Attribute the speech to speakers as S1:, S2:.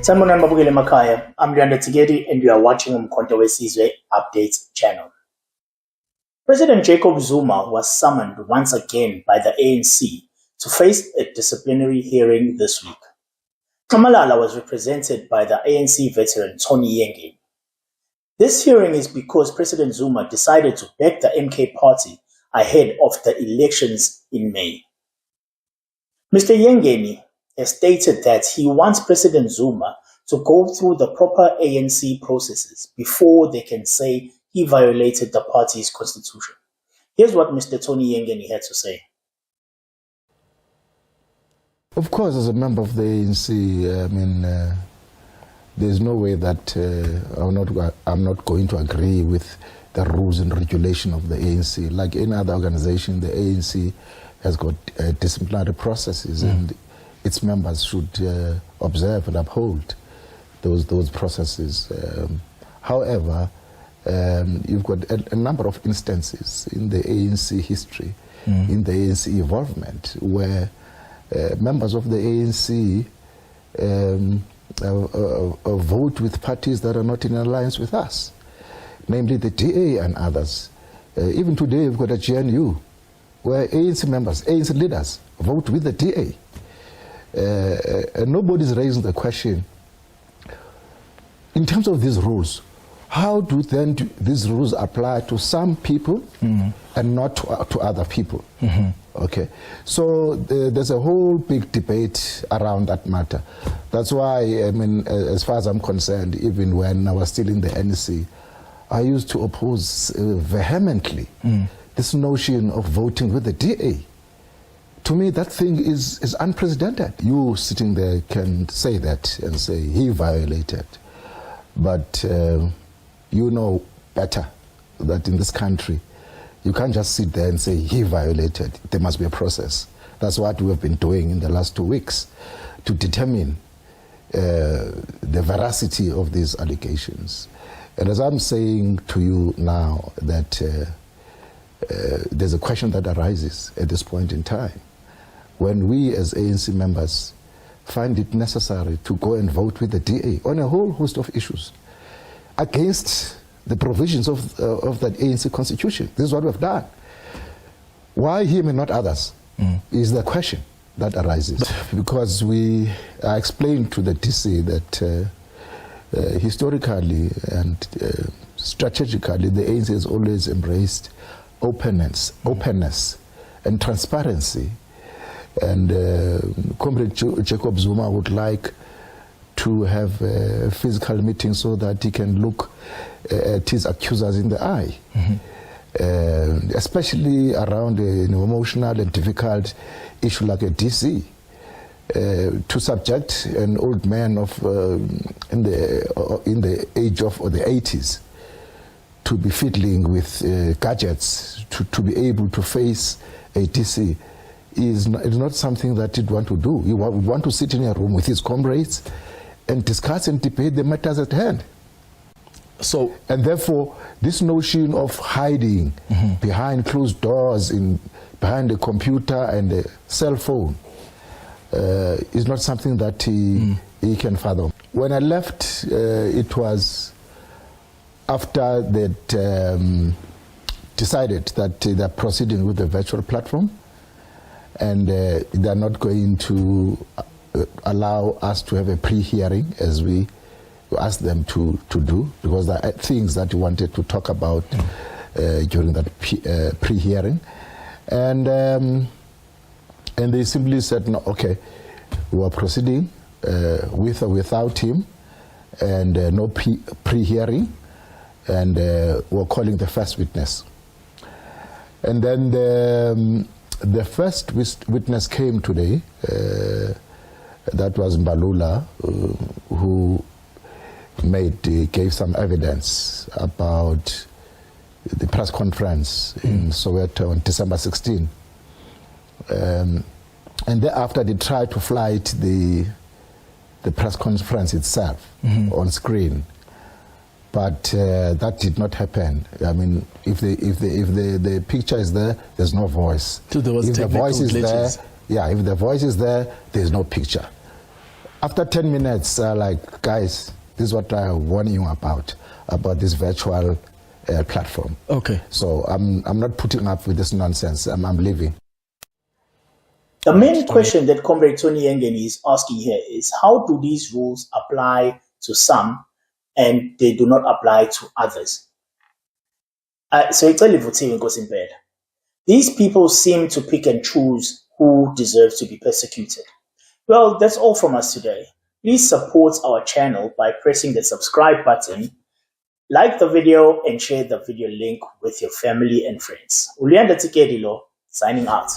S1: Sanibonani babukeli emakhaya. I'm Tsigedi and you are watching uMkhonto Wesizwe Updates channel. President Jacob Zuma was summoned once again by the ANC to face a disciplinary hearing this week. Nxamalala was represented by the ANC veteran Tony Yengeni. This hearing is because President Zuma decided to back the MK party ahead of the elections in May. Mr. Yengeni has stated that he wants President Zuma to go through the proper ANC processes before they can say he violated the party's constitution. Here's what Mr. Tony Yengeni had to say.
S2: Of course, as a member of the ANC, there's no way that I'm not going to agree with the rules and regulation of the ANC. Like any other organization, the ANC has got disciplinary processes and its members should observe and uphold those processes. However, you've got a number of instances in the ANC history, in the ANC involvement, where members of the ANC vote with parties that are not in alliance with us, namely the DA and others. Even today, we've got a GNU, where ANC members, ANC leaders vote with the DA. Nobody's raising the question, in terms of these rules, how do then these rules apply to some people and not to other people? Okay, so there's a whole big debate around that matter. That's why, as far as I'm concerned, even when I was still in the NEC, I used to oppose vehemently this notion of voting with the DA. To me, that thing is unprecedented. You sitting there can say that and say he violated, but you know better that in this country, you can't just sit there and say he violated. There must be a process. That's what we have been doing in the last 2 weeks to determine the veracity of these allegations. And as I'm saying to you now that there's a question that arises at this point in time. When we as ANC members find it necessary to go and vote with the DA on a whole host of issues against the provisions of that ANC constitution. This is what we've done. Why him and not others is the question that arises. Because I explained to the DC that historically and strategically, the ANC has always embraced openness and transparency. And Comrade Jacob Zuma would like to have a physical meeting so that he can look at his accusers in the eye, especially around an emotional and difficult issue like a DC. To subject an old man of in the age of the 80s to be fiddling with gadgets, to be able to face a DC is not something that he'd want to do. He would want to sit in a room with his comrades and discuss and debate the matters at hand. So, and therefore, this notion of hiding behind closed doors, behind the computer and the cell phone, is not something that he can fathom. When I left, it was after they decided that they're proceeding with the virtual platform, and they're not going to allow us to have a pre-hearing as we asked them to do, because there are things that we wanted to talk about during that pre-hearing. And they simply said, no, okay, we are proceeding with or without him, and no pre-hearing, and we're calling the first witness. And then the first witness came today, that was Mbalula, who gave some evidence about the press conference in Soweto on December 16. And thereafter they tried to flight the press conference itself on screen, but that did not happen. I mean, if the picture is there, there's no voice.
S3: So there was
S2: if the voice is
S3: glitches.
S2: there, if the voice is there, there's no picture. After 10 minutes, like, guys, this is what I warn you about this virtual platform.
S3: Okay.
S2: So I'm not putting up with this nonsense. I'm leaving.
S1: The main question that Comrade Tony Yengeni is asking here is, how do these rules apply to some and they do not apply to others? These people seem to pick and choose who deserves to be persecuted. Well, that's all from us today. Please support our channel by pressing the subscribe button, like the video, and share the video link with your family and friends. Ulianda Tikedilo, signing out.